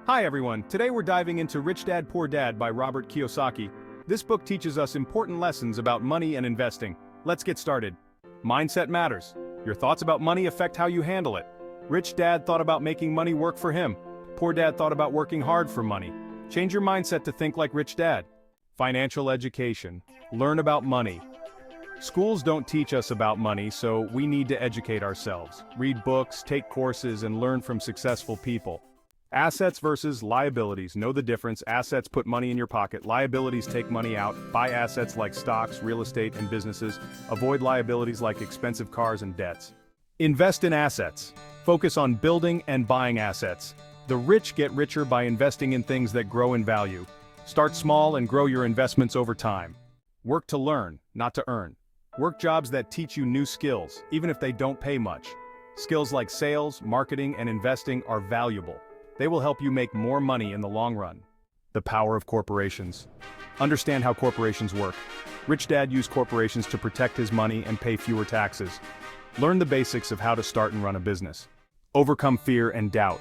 Hi everyone, today we're diving into Rich Dad Poor Dad by Robert Kiyosaki. This book teaches us important lessons about money and investing. Let's get started. Mindset matters. Your thoughts about money affect how you handle it. Rich Dad thought about making money work for him. Poor Dad thought about working hard for money. Change your mindset to think like Rich Dad. Financial education. Learn about money. Schools don't teach us about money, so we need to educate ourselves. Read books, take courses, and learn from successful people. Assets versus liabilities. Know the difference. Assets put money in your pocket. Liabilities take money out. Buy assets like stocks, real estate, and businesses. Avoid liabilities like expensive cars and debts. Invest in assets. Focus on building and buying assets. The rich get richer by investing in things that grow in value. Start small and grow your investments over time. Work to learn, not to earn. Work jobs that teach you new skills, even if they don't pay much. Skills like sales, marketing, and investing are valuable. They will help you make more money in the long run. The power of corporations. Understand how corporations work. Rich Dad used corporations to protect his money and pay fewer taxes. Learn the basics of how to start and run a business. Overcome fear and doubt.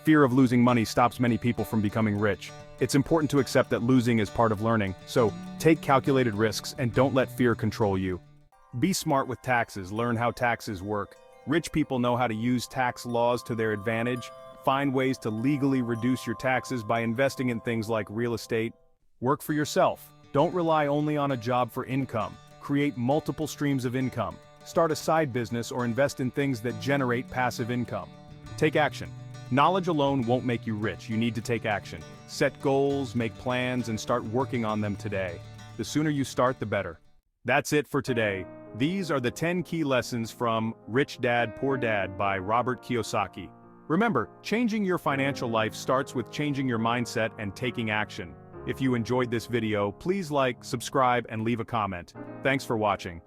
Fear of losing money stops many people from becoming rich. It's important to accept that losing is part of learning, so take calculated risks and don't let fear control you. Be smart with taxes. Learn how taxes work. Rich people know how to use tax laws to their advantage. Find ways to legally reduce your taxes by investing in things like real estate. Work for yourself. Don't rely only on a job for income. Create multiple streams of income. Start a side business or invest in things that generate passive income. Take action. Knowledge alone won't make you rich. You need to take action. Set goals, make plans, and start working on them today. The sooner you start, the better. That's it for today. These are the 10 key lessons from Rich Dad Poor Dad by Robert Kiyosaki. Remember, changing your financial life starts with changing your mindset and taking action. If you enjoyed this video, please like, subscribe, and leave a comment. Thanks for watching.